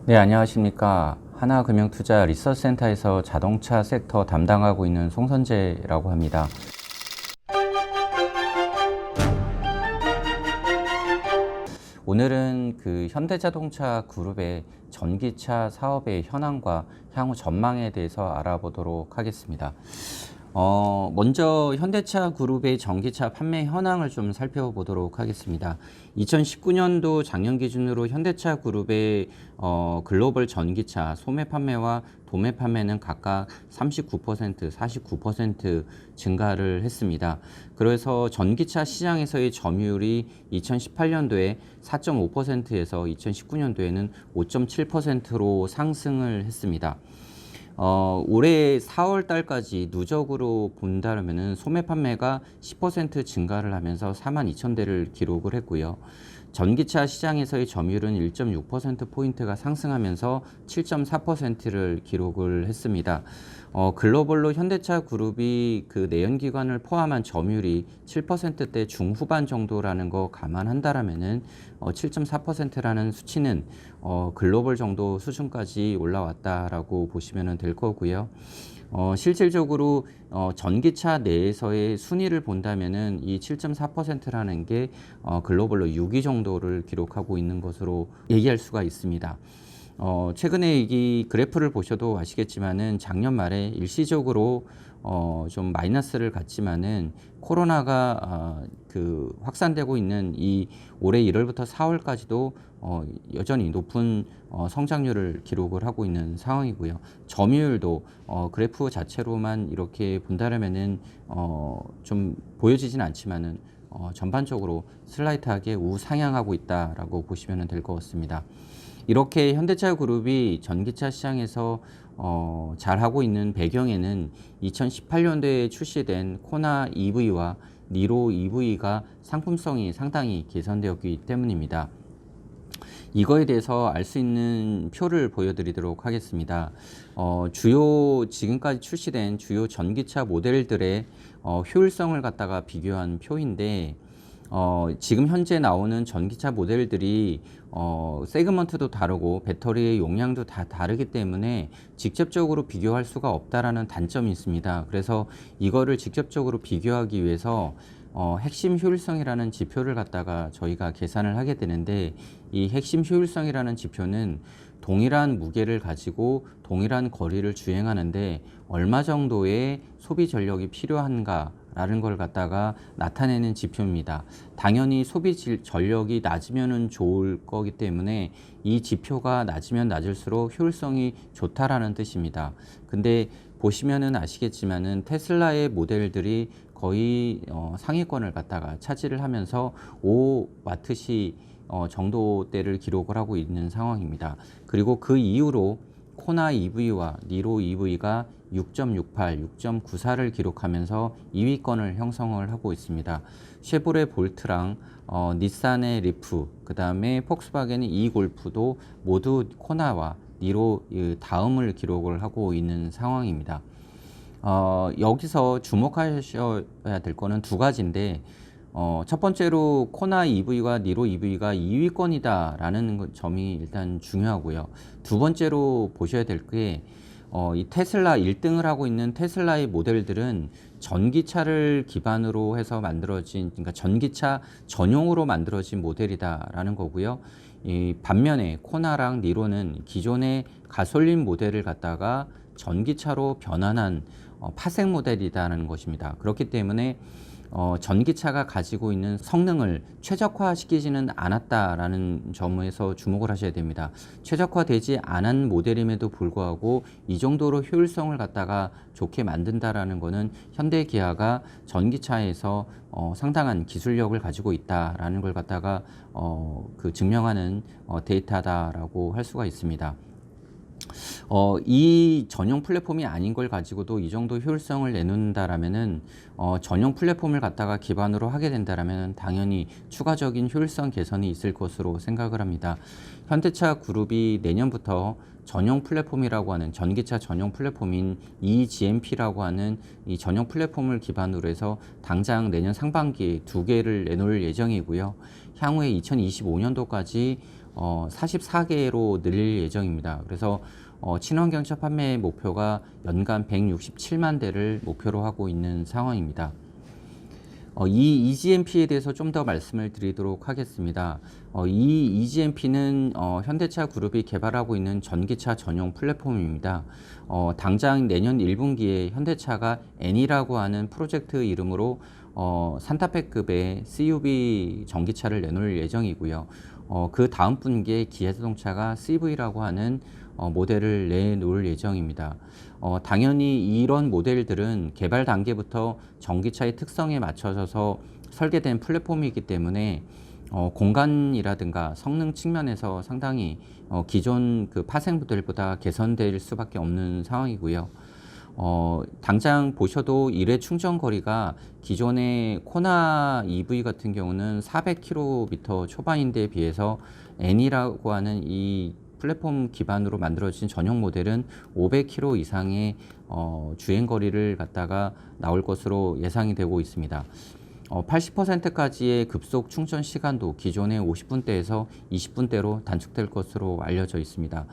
네, 안녕하십니까. 하나금융투자 리서치센터에서 자동차 섹터 담당하고 있는 송선재라고 합니다. 오늘은 그 현대자동차 그룹의 전기차 사업의 현황과 향후 전망에 대해서 알아보도록 하겠습니다. 먼저 현대차 그룹의 전기차 판매 현황을 좀 살펴보도록 하겠습니다. 2019년도 작년 기준으로 현대차 그룹의 글로벌 전기차 소매 판매와 도매 판매는 각각 39%, 49% 증가를 했습니다. 그래서 전기차 시장에서의 점유율이 2018년도에 4.5%에서 2019년도에는 5.7%로 상승을 했습니다. 올해 4월 달까지 누적으로 본다면은 소매 판매가 10% 증가를 하면서 42,000대를 기록을 했고요. 전기차 시장에서의 점유율은 1.6%포인트가 상승하면서 7.4%를 기록을 했습니다. 글로벌로 현대차 그룹이 그 내연기관을 포함한 점유율이 7%대 중후반 정도라는 거 감안한다라면은 7.4%라는 수치는 글로벌 정도 수준까지 올라왔다라고 보시면 될 거고요. 실질적으로 전기차 내에서의 순위를 본다면은 이 7.4%라는 게 글로벌로 6위 정도를 기록하고 있는 것으로 얘기할 수가 있습니다. 최근에 이 그래프를 보셔도 아시겠지만은 작년 말에 일시적으로 좀 마이너스를 갔지만은 코로나가 그 확산되고 있는 이 올해 1월부터 4월까지도 여전히 높은 성장률을 기록을 하고 있는 상황이고요. 점유율도 그래프 자체로만 이렇게 본다면은 좀 보여지진 않지만은 전반적으로 슬라이트하게 우상향하고 있다라고 보시면 될 것 같습니다. 이렇게 현대차 그룹이 전기차 시장에서 잘하고 있는 배경에는 2018년도에 출시된 코나 EV와 니로 EV가 상품성이 상당히 개선되었기 때문입니다. 이거에 대해서 알 수 있는 표를 보여드리도록 하겠습니다. 지금까지 출시된 주요 전기차 모델들의 효율성을 갖다가 비교한 표인데, 지금 현재 나오는 전기차 모델들이 세그먼트도 다르고 배터리의 용량도 다 다르기 때문에 직접적으로 비교할 수가 없다라는 단점이 있습니다. 그래서 이거를 직접적으로 비교하기 위해서 핵심 효율성이라는 지표를 갖다가 저희가 계산을 하게 되는데, 이 핵심 효율성이라는 지표는 동일한 무게를 가지고 동일한 거리를 주행하는데 얼마 정도의 소비 전력이 필요한가 라는 걸 갖다가 나타내는 지표입니다. 당연히 소비 전력이 낮으면 좋을 거기 때문에 이 지표가 낮으면 낮을수록 효율성이 좋다라는 뜻입니다. 근데 보시면은 아시겠지만은 테슬라의 모델들이 거의 상위권을 갖다가 차지를 하면서 5와트시 정도대를 기록을 하고 있는 상황입니다. 그리고 그 이후로 코나 EV와 니로 EV가 6.68, 6.94를 기록하면서 2위권을 형성을 하고 있습니다. 쉐보레 볼트랑 닛산의 리프, 그 다음에 폭스바겐의 이골프도 모두 코나와 니로 다음을 기록을 하고 있는 상황입니다. 여기서 주목하셔야 될 거는 두 가지인데, 첫 번째로 코나 EV와 니로 EV가 2위권이다 라는 점이 일단 중요하고요. 두 번째로 보셔야 될 게, 이 테슬라 1등을 하고 있는 테슬라의 모델들은 전기차를 기반으로 해서 만들어진, 그러니까 전기차 전용으로 만들어진 모델이다라는 거고요. 이 반면에 코나랑 니로는 기존의 가솔린 모델을 갖다가 전기차로 변환한 파생 모델이라는 것입니다. 그렇기 때문에 전기차가 가지고 있는 성능을 최적화시키지는 않았다라는 점에서 주목을 하셔야 됩니다. 최적화되지 않은 모델임에도 불구하고 이 정도로 효율성을 갖다가 좋게 만든다라는 것은 현대 기아가 전기차에서 상당한 기술력을 가지고 있다라는 걸 갖다가 그 증명하는 데이터다라고 할 수가 있습니다. 이 전용 플랫폼이 아닌 걸 가지고도 이 정도 효율성을 내놓는다라면은 전용 플랫폼을 갖다가 기반으로 하게 된다라면 당연히 추가적인 효율성 개선이 있을 것으로 생각을 합니다. 현대차 그룹이 내년부터 전용 플랫폼이라고 하는 전기차 전용 플랫폼인 eGMP라고 하는 이 전용 플랫폼을 기반으로 해서 당장 내년 상반기에 2개를 내놓을 예정이고요. 향후에 2025년도까지 44개로 늘릴 예정입니다. 그래서 친환경차 판매 목표가 연간 167만 대를 목표로 하고 있는 상황입니다. 이 EGMP에 대해서 좀 더 말씀을 드리도록 하겠습니다. 이 EGMP는 현대차 그룹이 개발하고 있는 전기차 전용 플랫폼입니다. 당장 내년 1분기에 현대차가 N이라고 하는 프로젝트 이름으로 산타페급의 CUV 전기차를 내놓을 예정이고요. 그 다음 분기에 기아자동차가 CV라고 하는 모델을 내놓을 예정입니다. 당연히 이런 모델들은 개발 단계부터 전기차의 특성에 맞춰져서 설계된 플랫폼이기 때문에 공간이라든가 성능 측면에서 상당히 기존 그 파생 모델보다 개선될 수밖에 없는 상황이고요. 당장 보셔도 일회 충전 거리가 기존의 코나 EV 같은 경우는 400km 초반인데 비해서 N이라고 하는 이 플랫폼 기반으로 만들어진 전용 모델은 500km 이상의 주행 거리를 갖다가 나올 것으로 예상이 되고 있습니다. 80%까지의 급속 충전 시간도 기존의 50분대에서 20분대로 단축될 것으로 알려져 있습니다.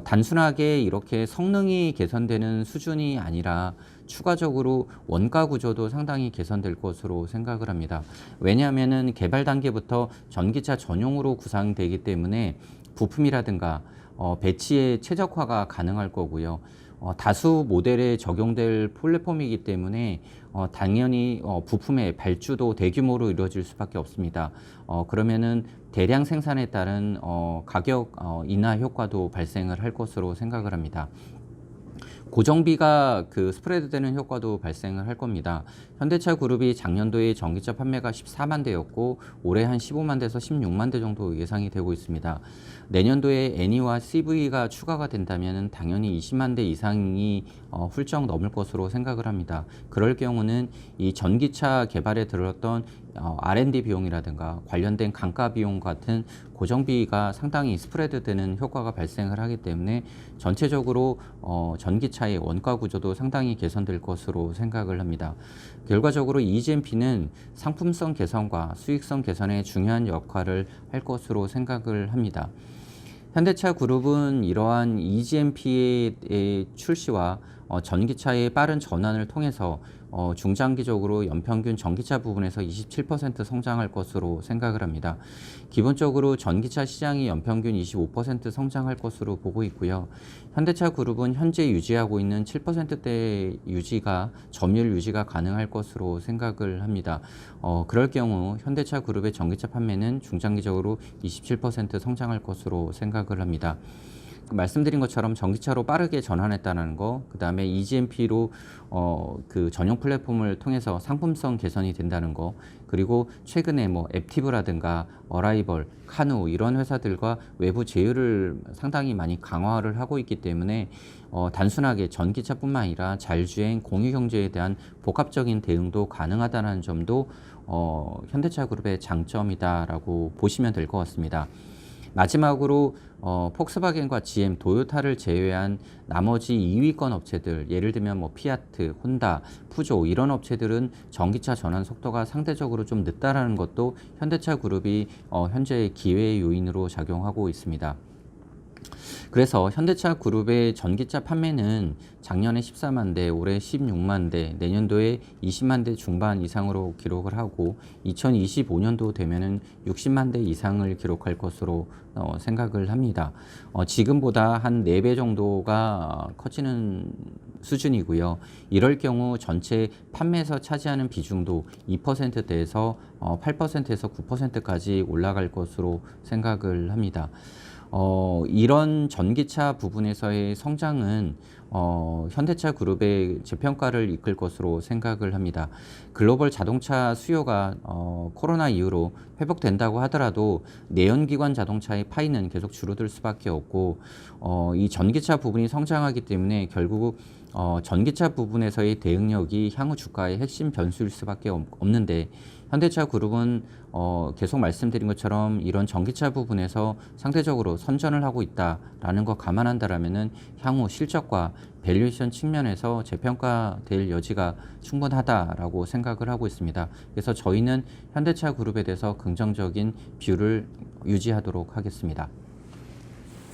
단순하게 이렇게 성능이 개선되는 수준이 아니라 추가적으로 원가 구조도 상당히 개선될 것으로 생각을 합니다. 왜냐하면 개발 단계부터 전기차 전용으로 구상되기 때문에 부품이라든가 배치의 최적화가 가능할 거고요. 다수 모델에 적용될 플랫폼이기 때문에 당연히 부품의 발주도 대규모로 이루어질 수밖에 없습니다. 그러면은 대량 생산에 따른 가격 인하 효과도 발생을 할 것으로 생각을 합니다. 고정비가 그 스프레드 되는 효과도 발생을 할 겁니다. 현대차 그룹이 작년도에 전기차 판매가 14만 대였고 올해 한 15만 대에서 16만 대 정도 예상이 되고 있습니다. 내년도에 NE와 CV가 추가가 된다면 당연히 20만 대 이상이 훌쩍 넘을 것으로 생각을 합니다. 그럴 경우는 이 전기차 개발에 들었던 R&D 비용이라든가 관련된 강가 비용 같은 고정비가 상당히 스프레드 되는 효과가 발생을 하기 때문에 전체적으로 전기차의 원가 구조도 상당히 개선될 것으로 생각을 합니다. 결과적으로 EGMP는 상품성 개선과 수익성 개선에 중요한 역할을 할 것으로 생각을 합니다. 현대차 그룹은 이러한 EGMP의 출시와 전기차의 빠른 전환을 통해서 중장기적으로 연평균 전기차 부분에서 27% 성장할 것으로 생각을 합니다. 기본적으로 전기차 시장이 연평균 25% 성장할 것으로 보고 있고요. 현대차 그룹은 현재 유지하고 있는 7%대 유지가 점유율 유지가 가능할 것으로 생각을 합니다. 그럴 경우 현대차 그룹의 전기차 판매는 중장기적으로 27% 성장할 것으로 생각을 합니다. 말씀드린 것처럼 전기차로 빠르게 전환했다는 거, 그 다음에 EGMP로 그 전용 플랫폼을 통해서 상품성 개선이 된다는 거, 그리고 최근에 뭐 앱티브라든가 어라이벌, 카누 이런 회사들과 외부 제휴를 상당히 많이 강화를 하고 있기 때문에 단순하게 전기차뿐만 아니라 자율주행, 공유경제에 대한 복합적인 대응도 가능하다는 점도 현대차 그룹의 장점이다라고 보시면 될 것 같습니다. 마지막으로 폭스바겐과 GM, 도요타를 제외한 나머지 2위권 업체들, 예를 들면 뭐 피아트, 혼다, 푸조 이런 업체들은 전기차 전환 속도가 상대적으로 좀 늦다라는 것도 현대차 그룹이 현재 기회의 요인으로 작용하고 있습니다. 그래서 현대차 그룹의 전기차 판매는 작년에 14만 대, 올해 16만 대, 내년도에 20만 대 중반 이상으로 기록을 하고 2025년도 되면은 60만 대 이상을 기록할 것으로 생각을 합니다. 지금보다 한 4배 정도가 커지는 수준이고요. 이럴 경우 전체 판매에서 차지하는 비중도 2%대에서 8%에서 9%까지 올라갈 것으로 생각을 합니다. 이런 전기차 부분에서의 성장은 현대차 그룹의 재평가를 이끌 것으로 생각을 합니다. 글로벌 자동차 수요가 코로나 이후로 회복된다고 하더라도 내연기관 자동차의 파이는 계속 줄어들 수밖에 없고 이 전기차 부분이 성장하기 때문에 결국 전기차 부분에서의 대응력이 향후 주가의 핵심 변수일 수밖에 없는데 현대차 그룹은 계속 말씀드린 것처럼 이런 전기차 부분에서 상대적으로 선전을 하고 있다라는 거 감안한다라면은 향후 실적과 밸류에이션 측면에서 재평가될 여지가 충분하다라고 생각을 하고 있습니다. 그래서 저희는 현대차 그룹에 대해서 긍정적인 뷰를 유지하도록 하겠습니다.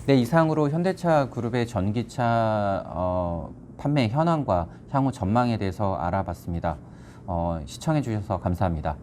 네, 이상으로 현대차 그룹의 전기차 판매 현황과 향후 전망에 대해서 알아봤습니다. 시청해 주셔서 감사합니다.